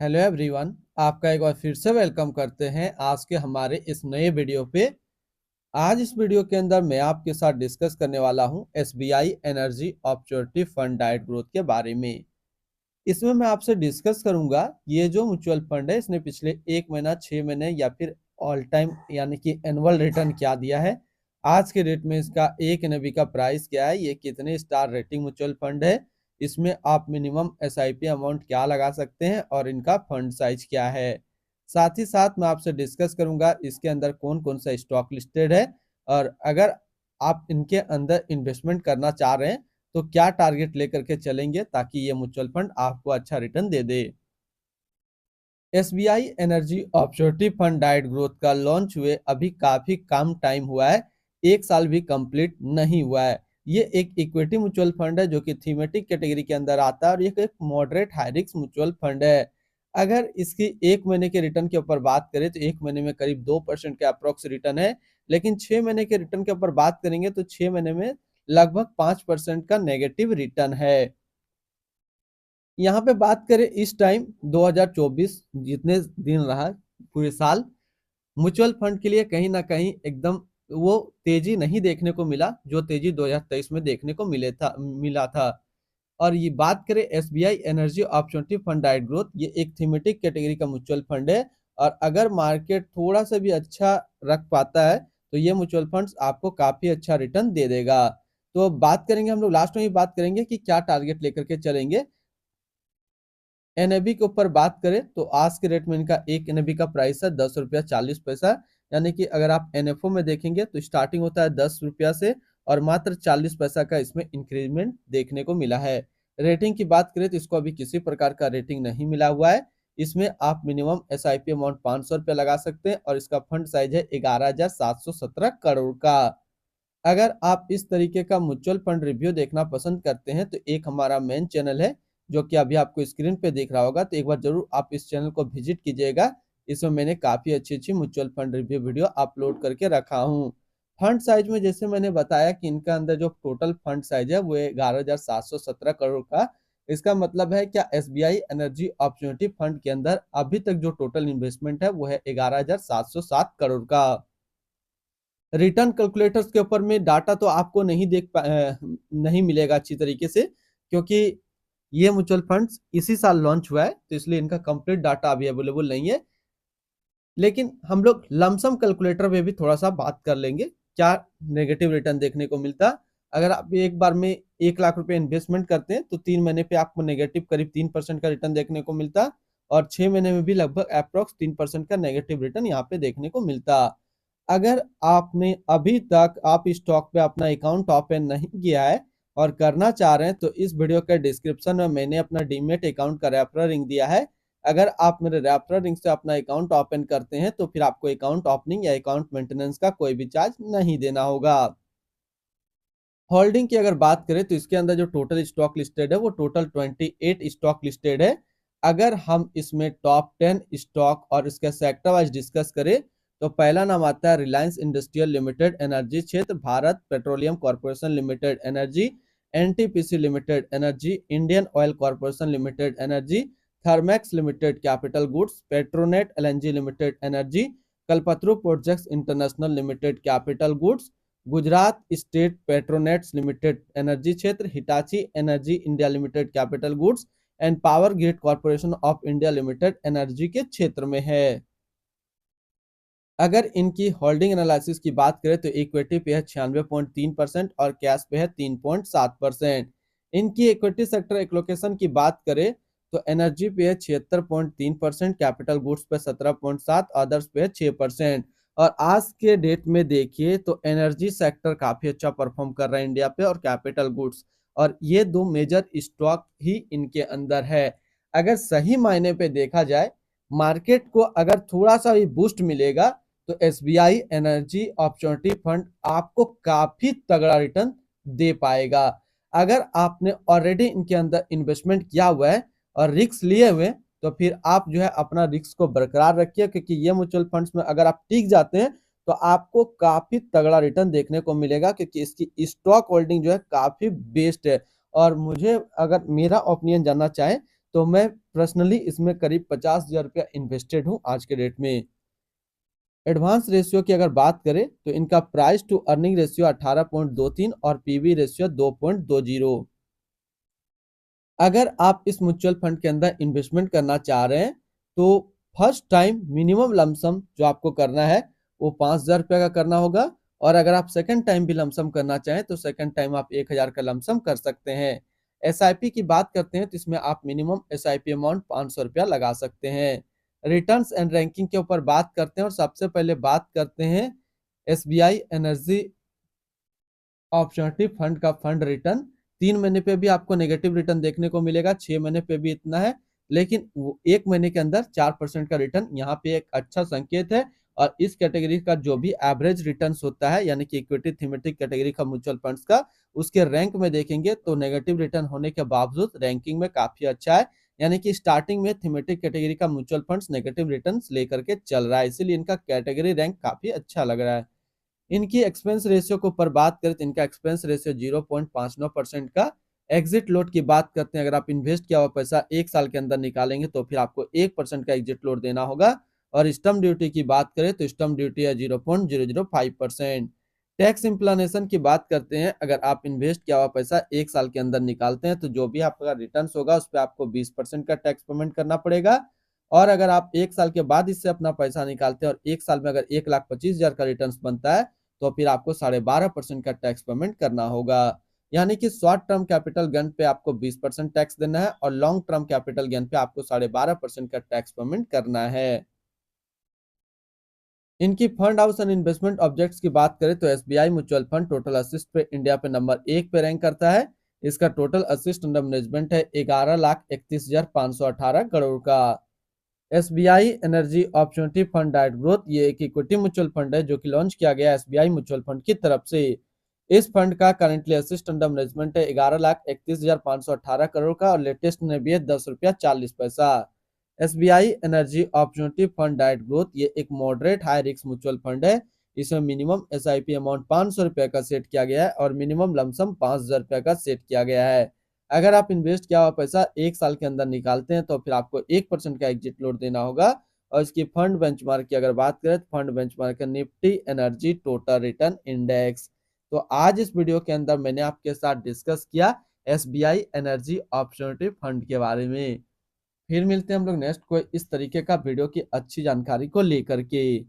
Hello everyone, आपका एक बार फिर से वेलकम करते हैं आज के हमारे इस नए वीडियो पे। आज इस वीडियो के अंदर मैं आपके साथ डिस्कस करने वाला हूं एसबीआई एनर्जी अपॉर्चुनिटी फंड डाइट ग्रोथ के बारे में। इसमें मैं आपसे डिस्कस करूंगा ये जो म्यूचुअल फंड है इसने पिछले 1 महीना, 6 महीने या फिर ऑल टाइम यानी कि एनुअल रिटर्न क्या दिया है। आज के डेट में इसका एक एनएबी का प्राइस क्या है, ये कितने स्टार रेटिंग म्यूचुअल फंड है, इसमें आप मिनिमम एसआईपी अमाउंट क्या लगा सकते हैं और इनका फंड साइज क्या है। साथ ही साथ मैं आपसे डिस्कस करूंगा इसके अंदर कौन कौन सा स्टॉक लिस्टेड है और अगर आप इनके अंदर इन्वेस्टमेंट करना चाह रहे हैं तो क्या टारगेट लेकर के चलेंगे ताकि ये म्यूचुअल फंड आपको अच्छा रिटर्न दे दे। एसबीआई एनर्जी अपॉर्चुनिटी फंड डाइट ग्रोथ का लॉन्च हुए अभी काफी कम टाइम हुआ है, 1 साल भी कंप्लीट नहीं हुआ है। ये एक इक्विटी म्यूचुअल फंड है जो कि थीमेटिक कैटेगरी के अंदर आता है और ये एक moderate high risk mutual fund है। अगर इसकी 1 महीने के रिटर्न के ऊपर बात करें तो 1 महीने में करीब 2% के अप्रोक्स रिटर्न है, लेकिन 6 महीने के रिटर्न के ऊपर बात करेंगे तो 6 महीने में लगभग 5% का नेगेटिव रिटर्न है। यहाँ पे बात करें इस टाइम 2024 जितने दिन रहा पूरे साल, म्यूचुअल फंड के लिए कहीं ना कहीं एकदम वो तेजी नहीं देखने को मिला जो तेजी 2023 में देखने को मिला था। और ये बात करें एसबीआई एनर्जी अपॉर्चुनिटी फंड डाइट ग्रोथ, ये एक थीमेटिक कैटेगरी का म्यूचुअल फंड है और अगर मार्केट थोड़ा सा भी अच्छा रख पाता है तो ये म्यूचुअल फंड्स आपको काफी अच्छा रिटर्न दे देगा। तो बात करेंगे, हम लोग लास्ट में ही बात करेंगे कि क्या टारगेट लेकर के चलेंगे। एनएबी के ऊपर बात करें तो आज के रेट में इनका एक एनएबी का प्राइस है 10 रुपया 40 पैसा, यानी कि अगर आप एनएफओ में देखेंगे तो स्टार्टिंग होता है 10 रुपया से और मात्र 40 पैसा का इसमें इंक्रीजमेंट देखने को मिला है। रेटिंग की बात करें तो इसको अभी किसी प्रकार का रेटिंग नहीं मिला हुआ है। इसमें आप मिनिमम एसआईपी अमाउंट 500 रुपया लगा सकते हैं और इसका फंड साइज है 11,717 करोड़ का। अगर आप इस तरीके का म्यूचुअल फंड रिव्यू देखना पसंद करते हैं तो एक हमारा मेन चैनल है जो कि अभी आपको स्क्रीन पे दिख रहा होगा, तो एक बार जरूर आप इस चैनल को विजिट कीजिएगा। इसमें मैंने काफी अच्छी अच्छी mutual fund review video upload करके रखा हूँ। फंड साइज में जैसे मैंने बताया कि इनका अंदर जो टोटल फंड साइज है वो है 11,717 करोड़ का। इसका मतलब है क्या एसबीआई एनर्जी अपॉर्चुनिटी फंड के अंदर अभी तक जो टोटल इन्वेस्टमेंट है वो है 11,707 करोड़ का। रिटर्न कैलकुलेटर्स के ऊपर में डाटा तो आपको नहीं मिलेगा अच्छी तरीके से, क्योंकि ये म्यूचुअल फंड्स इसी साल लॉन्च हुआ है तो इसलिए इनका कंप्लीट डाटा अभी अवेलेबल नहीं है। लेकिन हम लोग लमसम कैलकुलेटर में भी थोड़ा सा बात कर लेंगे क्या नेगेटिव रिटर्न देखने को मिलता। अगर आप एक बार में 1 लाख रुपए इन्वेस्टमेंट करते हैं तो 3 महीने पे आपको नेगेटिव करीब 3% का रिटर्न देखने को मिलता और 6 महीने में भी लगभग अप्रोक्स 3% का नेगेटिव रिटर्न यहाँ पे देखने को मिलता। अगर आपने अभी तक आप स्टॉक पे अपना अकाउंट ओपन नहीं किया है और करना चाह रहे हैं तो इस वीडियो के डिस्क्रिप्शन में मैंने अपना डीमेट अकाउंट का रेफरल लिंक दिया है। अगर आप मेरे रेफरल लिंक से अपना अकाउंट ओपन करते हैं तो फिर आपको अकाउंट ओपनिंग या अकाउंट मेंटेनेंस का कोई भी चार्ज नहीं देना होगा। होल्डिंग की अगर बात करें तो इसके अंदर जो टोटल स्टॉक लिस्टेड है वो टोटल 28 स्टॉक लिस्टेड है। अगर हम इसमें टॉप 10 स्टॉक और इसके सेक्टर वाइज डिस्कस करें तो पहला नाम आता है रिलायंस इंडस्ट्रियल लिमिटेड एनर्जी क्षेत्र, Bharat petroleum corporation limited energy, NTPC limited energy, Indian oil corporation limited energy, Thermax limited capital goods, Petronet LNG limited energy, Kalpataru projects international limited capital goods, Gujarat state Petronets limited energy क्षेत्र, Hitachi energy India limited capital goods and power grid corporation of India limited energy के क्षेत्र में है। अगर इनकी holding analysis की बात करें तो इक्विटी पे है 96.3% और कैश पे है 3.7%। इनकी इक्विटी सेक्टर एलोकेशन की बात करें तो एनर्जी पे है 76.3%, कैपिटल गुड्स पे 17.7%, अदर्स पे है 6%। और आज के डेट में देखिए तो एनर्जी सेक्टर काफी अच्छा परफॉर्म कर रहा है इंडिया पे और कैपिटल गुड्स, और ये दो मेजर स्टॉक ही इनके अंदर है। अगर सही मायने पे देखा जाए मार्केट को अगर थोड़ा सा भी बूस्ट मिलेगा तो एसबीआई एनर्जी अपॉर्चुनिटी फंड आपको काफी तगड़ा रिटर्न दे पाएगा। अगर आपने ऑलरेडी इनके अंदर इन्वेस्टमेंट किया हुआ है और रिस्क लिए हुए तो फिर आप जो है अपना रिस्क को बरकरार रखिए, क्योंकि ये म्यूचुअल फंड्स में अगर आप टिक जाते हैं तो आपको काफी तगड़ा रिटर्न देखने को मिलेगा, क्योंकि इसकी स्टॉक होल्डिंग जो है काफी बेस्ट है। और मुझे अगर मेरा ओपिनियन जानना चाहे तो मैं पर्सनली इसमें करीब 50,000 रुपया इन्वेस्टेड हूँ आज के डेट में। एडवांस रेशियो की अगर बात करें तो इनका प्राइस टू अर्निंग रेशियो 18.23 और पीवी रेशियो 2.20। अगर आप इस म्यूचुअल फंड के अंदर इन्वेस्टमेंट करना चाह रहे हैं तो फर्स्ट टाइम मिनिमम लमसम जो आपको करना है वो 5,000 रुपया का करना होगा, और अगर आप सेकंड टाइम भी लमसम करना चाहें तो सेकंड टाइम आप 1,000 का लमसम कर सकते हैं। एसआईपी की बात करते हैं तो इसमें आप मिनिमम एसआईपी अमाउंट 500 रुपया लगा सकते हैं। रिटर्न्स एंड रैंकिंग के ऊपर बात करते हैं और सबसे पहले बात करते हैं एसबीआई एनर्जी अपॉर्चुनिटी फंड का फंड रिटर्न। 3 महीने पे भी आपको नेगेटिव रिटर्न देखने को मिलेगा, 6 महीने पे भी इतना है, लेकिन वो 1 महीने के अंदर 4% का रिटर्न यहाँ पे एक अच्छा संकेत है। और इस कैटेगरी का जो भी एवरेज रिटर्न होता है यानी कि इक्विटी थीमेटिक कैटेगरी का म्यूचुअल फंड्स का, उसके रैंक में देखेंगे तो नेगेटिव रिटर्न होने के बावजूद रैंकिंग में काफी अच्छा है। यानी कि स्टार्टिंग में थीमेटिक कैटेगरी का म्यूचुअल फंड्स नेगेटिव रिटर्न लेकर के चल रहा है, इसीलिए इनका कैटेगरी रैंक काफी अच्छा लग रहा है। इनकी एक्सपेंस रेशियो के ऊपर बात करें तो इनका एक्सपेंस रेशियो 0.59% का। एग्जिट लोड की बात करते हैं, अगर आप इन्वेस्ट किया हुआ पैसा 1 साल के अंदर निकालेंगे तो फिर आपको 1% का एग्जिट लोड देना होगा। और स्टम्प ड्यूटी की बात करें तो स्टम्प ड्यूटी है 0.005%। टैक्स इम्प्लानेशन की बात करते हैं, अगर आप इन्वेस्ट किया हुआ पैसा 1 साल के अंदर निकालते हैं तो जो भी आपका रिटर्न होगा उस पर आपको 20% का टैक्स पेमेंट करना पड़ेगा। और अगर आप 1 साल के बाद इससे अपना पैसा निकालते हैं और 1 साल में अगर 1,25,000 का रिटर्न बनता है तो फिर आपको 12.5% का टैक्स पेमेंट करना होगा। यानी कि शॉर्ट टर्म कैपिटल गेन पे आपको 20% टैक्स देना है और लॉन्ग टर्म कैपिटल गेन पे आपको 12.5% का टैक्स पेमेंट करना है। इनकी fund house and investment objects की बात करें तो SBI mutual fund total assist पे इंडिया पे नंबर 1 पे रैंक करता है। इसका टोटल असिस्ट अंडर मैनेजमेंट है 11,31,518 करोड़ का। एसबीआई एनर्जी अपॉर्चुनिटी फंड डाइट ग्रोथ, ये एक इक्विटी म्यूचुअल फंड है जो कि लॉन्च किया गया एसबीआई म्यूचुअल फंड की तरफ से। इस फंड का करंटली असिस्ट अंडर मैनेजमेंट है 11,31,518 करोड़ का और लेटेस्ट में भी है 10 रुपया 40 पैसा। एसबीआई एनर्जी अपॉर्चुनिटी फंड डाइट ग्रोथ, ये एक moderate high risk mutual fund है। इसमें मिनिमम एसआईपी अमाउंट 500 रुपए का सेट किया गया है और मिनिमम लमसम 5,000 रुपए का सेट किया गया है। अगर आप इन्वेस्ट किया हुआ पैसा 1 साल के अंदर निकालते हैं तो फिर आपको 1% का एग्जिट लोड देना होगा। और इसकी फंड बेंचमार्क की अगर बात करें तो फंड बेंचमार्क है Nifty energy total return index. तो आज इस वीडियो के अंदर मैंने आपके साथ डिस्कस किया एसबीआई एनर्जी अपॉर्चुनिटी फंड के बारे में। फिर मिलते हैं हम लोग नेक्स्ट कोई इस तरीके का वीडियो की अच्छी जानकारी को लेकर के।